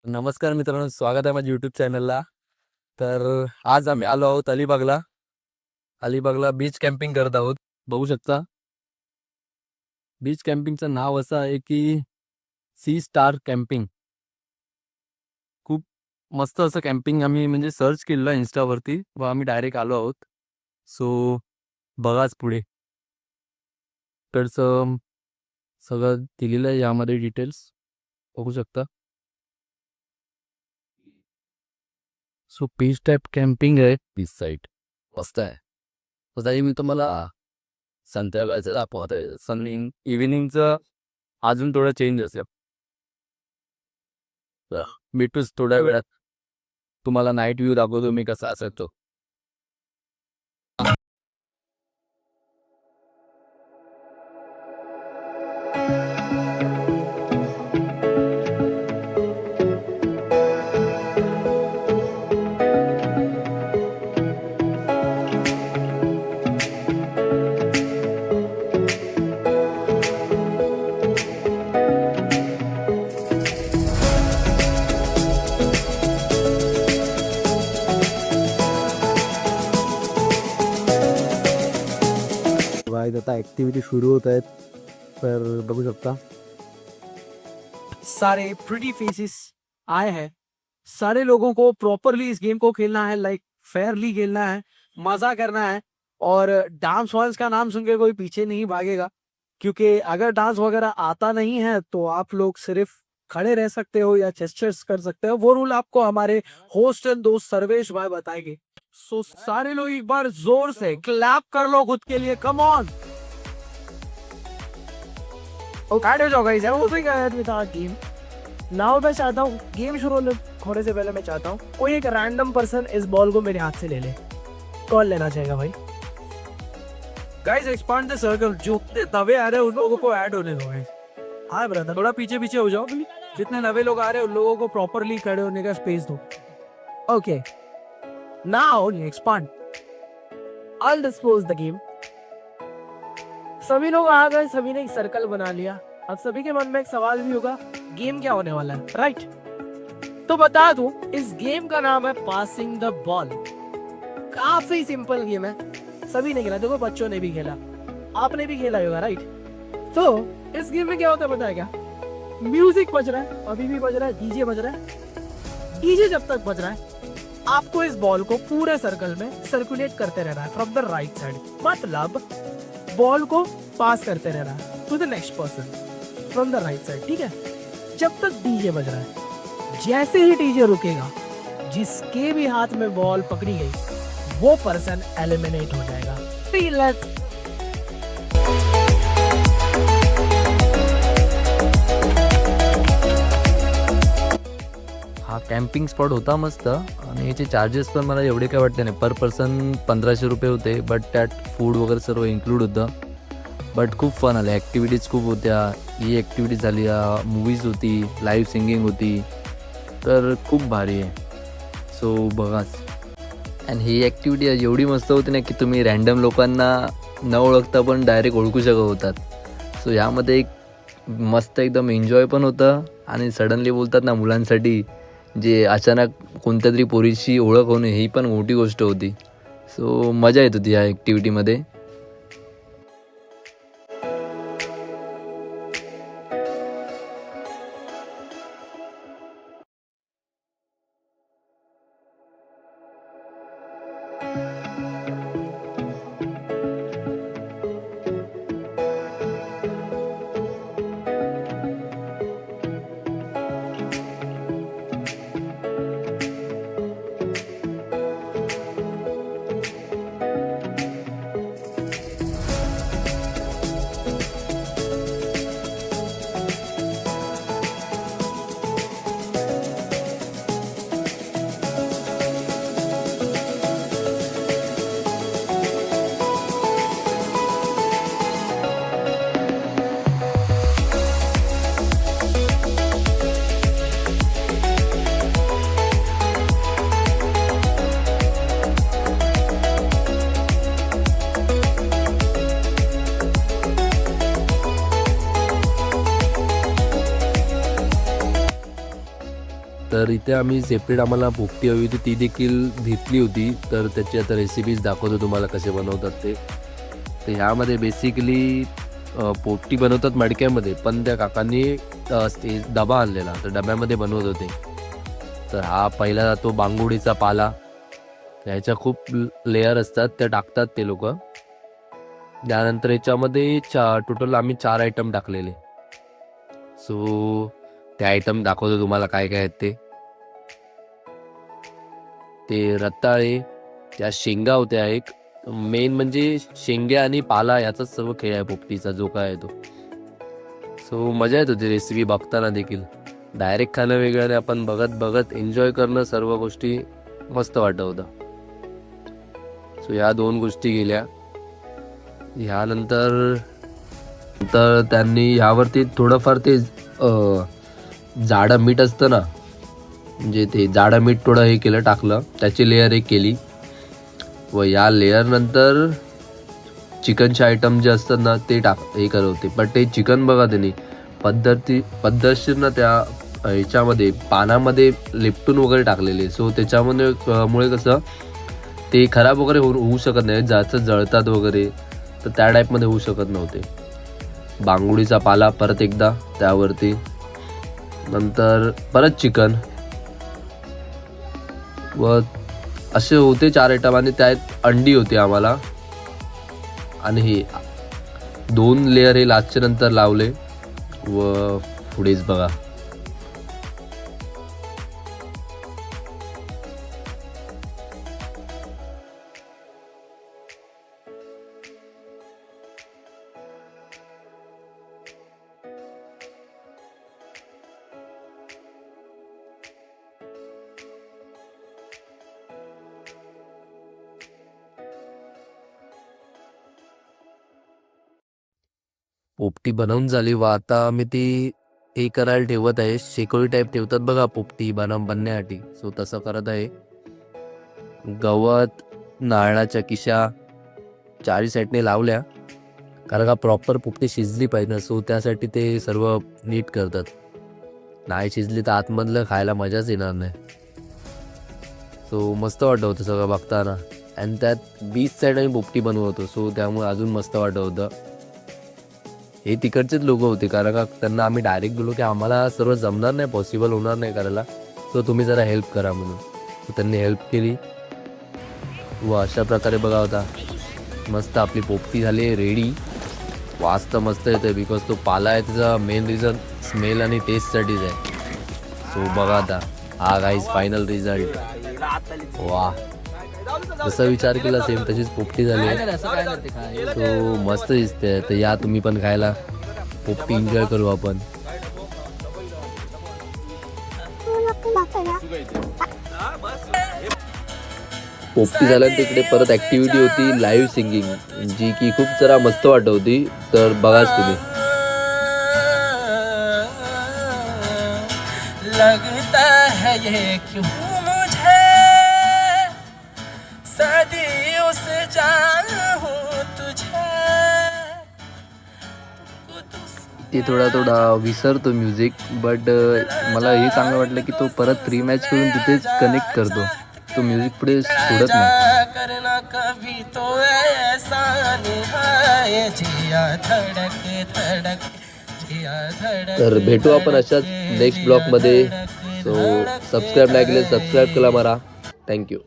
नमस्कार मित्रांनो, स्वागत आहे माझ्या यूट्यूब चॅनलला. तर आज आम्ही आलो आहोत अलिबागला बीच कॅम्पिंग करत आहोत. बघू शकता बीच कॅम्पिंगचं नाव असं आहे की सी स्टार कॅम्पिंग. खूप मस्त असं कॅम्पिंग आम्ही म्हणजे सर्च केलं इंस्टावरती व आम्ही डायरेक्ट आलो आहोत. सो बघाच पुढे इकडचं सगळं दिलेलं आहे यामध्ये डिटेल्स बघू शकता. सो बीच टाईप कॅम्पिंग आहे बीच साईड मस्त आहे. तर त्याची मी तुम्हाला संध्याकाळचं दाखवत आहे. इव्हिनिंगचं अजून थोडं चेंज असेल. तर भेटूच थोड्या वेळात. तुम्हाला नाईट व्ह्यू दाखवतो मी कसा असेल तो. आता ऍक्टिव्हिटी सुरू होत आहेत. तर बघू शकता सारे प्रिटी फेसेस आए हैं. सारे लोगों को प्रॉपरली इस गेम को खेलना है, लाइक फेयरली खेलना है, मजा करना है. और डांस वांस का नाम सुन के कोई पीछे नहीं भागेगा, क्योंकि अगर डांस वगैरह आता नहीं है तो आप लोग सिर्फ खड़े रह सकते हो या जेस्चर्स कर सकते हो. वो रूल आपको हमारे होस्ट एंड दोस्त सर्वेश भाई बताएंगे. सो सारे लोग एक बार जोर से क्लैप कर लो खुद के लिए. Come on. That is all guys, I'm moving ahead with our game. Now मैं चाहता हूँ गेम शुरू होने से पहले मैं चाहता हूँ कोई एक रैंडम पर्सन इस बॉल को मेरे हाथ से ले ले. कौन लेना चाहेगा भाई? Guys expand the circle. जो नवे आ रहे हैं उन लोगों को ऐड होने दो गाइस. हाँ ब्रदर, थोड़ा पीछे पीछे हो जाओ. जितने नवे लोग आ रहे हैं उन लोगों को प्रॉपरली खड़े होने का स्पेस दो. Okay, now expand. I'll dispose the game. सभी लोग आ गए, सभी ने एक सर्कल बना लिया. अब सभी के मन में एक सवाल भी होगा, गेम क्या होने वाला है, राइट? तो बता दूं, इस गेम का नाम है passing the ball. Coffee simple game है, सभी ने खेला. देखो बच्चों ने भी खेला, आपने भी खेला होगा, राइट? तो इस गेम में क्या होता है पता है क्या? म्यूजिक बज रहा है, अभी भी बज रहा है, डीजे बज रहा है. डीजे जब तक बज रहा है आपको इस बॉल को पूरे सर्कल में सर्कुलेट करते रहना है फ्रॉम द राइट साइड. मतलब बॉल को पास करते रहना है to the next person from the right side. ठीक है, जब तक डीजे बज रहा है. जैसे ही डीजे रुकेगा, जिसके भी हाथ में बॉल पकड़ी गई वो पर्सन एलिमिनेट हो जाएगा. लेट्स हा कॅम्पिंग स्पॉट होता मस्त आणि याचे चार्जेस पण मला एवढे काय वाटते नाही. पर पर्सन 1500 रुपये होते, बट त्यात फूड वगैरे सर्व इन्क्लूड होतं. बट खूप फन आलं, ॲक्टिव्हिटीज खूप होत्या. ही ॲक्टिव्हिटी झाली, मूवीज होती, लाईव्ह सिंगिंग होती. तर खूप भारी आहे. सो बघाच. आणि ही ॲक्टिव्हिटी एवढी मस्त होती ना की तुम्ही रँडम लोकांना न ओळखता पण डायरेक्ट ओळखू शकत होतात. सो यामध्ये एक मस्त एकदम एन्जॉय पण होतं आणि सडनली बोलतात ना मुलांसाठी जे अचानक कोणत्या तरी पोरीची ओळख होणे ही पण मोठी गोष्ट होती. सो मजा येत होती या ॲक्टिव्हिटीमध्ये. तर इथे आम्ही सेपरेट आम्हाला पोपटी हवी होती ती देखील घेतली होती. तर त्याची आता रेसिपीज दाखवतो तुम्हाला कसे बनवतात ते. तर ह्यामध्ये बेसिकली पोपटी बनवतात मडक्यामध्ये, पण त्या काकांनी ते डबा आणलेला तर डब्यामध्ये बनवत होते. तर हा पहिला जातो बांगुडीचा पाला. ह्याच्या खूप लेअर असतात त्या टाकतात ते लोक. त्यानंतर याच्यामध्ये टोटल आम्ही 4 आयटम टाकलेले. सो ते आयटम दाखवतो तुम्हाला काय काय आहेत ते. ते रताळे, त्या शेंगा होत्या एक. मेन म्हणजे शेंग्या आणि पाला याचाच सर्व खेळ आहे पोपटीचा जो काय आहे तो. सो मजा येत होती रेसिपी बघताना देखील. डायरेक्ट खाणं वेगळं आणि आपण बघत बघत एन्जॉय करणं सर्व गोष्टी मस्त वाटत होतं. सो ह्या 2 गोष्टी गेल्या. ह्यानंतर तर त्यांनी ह्यावरती थोडंफार ते जाडं मीठ असतं ना, म्हणजे ते जाडं मीठ थोडं हे केलं टाकलं, त्याची लेअर एक केली. व या लेअर नंतर चिकनचे आयटम जे असतात ना ते हे करत होते. पण ते चिकन बघा त्यांनी पद्धतशीर ना त्या ह्याच्यामध्ये पानामध्ये लिपटून वगैरे टाकलेले. सो त्याच्यामध्ये मुळे कसं ते खराब वगैरे होऊ शकत नाही, जास्त जळतात वगैरे, तर त्या टाईपमध्ये होऊ शकत नव्हते. बांगुडीचा पाला परत एकदा त्यावरती, नंतर परत चिकन व असे होते 4 आयटम. आणि त्यात अंडी होती आम्हाला. आणि हे 2 लेअर हे लास्टच्या नंतर लावले. व पुढेच बघा पोपटी बनवून झाली. व आता मी ती हे करायला ठेवत आहे. शेकोळी टाईप ठेवतात बघा पोपटी बनण्यासाठी. सो तसं करत आहे. गवत, नारळाच्या किशा 4 साईडने लावल्या, कारण का प्रॉपर पोपटी शिजली पाहिजे ना. सो त्यासाठी ते सर्व नीट करतात. नाही शिजली तर आतमधलं खायला मजाच येणार नाही. सो मस्त वाटत होतं सगळं बघताना. आणि त्यात 20 साईड आम्ही पोपटी बनवत होतो. सो त्यामुळे अजून मस्त वाटत होतं. हे तिकडचेच लोक होते, कारण का त्यांना आम्ही डायरेक्ट बोललो की आम्हाला सर्व जमणार नाही, पॉसिबल होणार नाही करायला, सो तुम्ही जरा हेल्प करा म्हणून. सो त्यांनी हेल्प केली. व अशा प्रकारे बघा होता मस्त आपली पोपटी झाली रेडी. वास तर मस्त येते, बिकॉज तो पाला आहे त्याचा मेन रिझन स्मेल आणि टेस्टसाठीच आहे. सो बघा आता हा गाईज फायनल रिझल्ट. वा, जसा विचार केला सेम तशीच पोपटी झाली आहे. सो मस्त दिसते. तर या तुम्ही पण खायला, पोपटी एन्जॉय करू आपण. पोपटी झाल्यानंतर इकडे परत ॲक्टिव्हिटी होती लाईव्ह सिंगिंग, जी की खूप जरा मस्त वाटत होती. तर बघाच तुम्ही. लगता है ये क्यों मुझे सदियों से जानूं तुझे. ते थोडा विसरतो म्युझिक, बट मला हे चांगलं वाटलं की तो परत रीमॅच करून तिथेच कनेक्ट करतो. तो म्युझिक पुढे सोडत नाही. करना कभी तो ऐसा निभाए जिया धडक धडक. तर भेटू आपण अशाच नेक्स्ट ब्लॉगमध्ये. सो सबस्क्राईब नाही केले सबस्क्राईब करा मला. थँक्यू.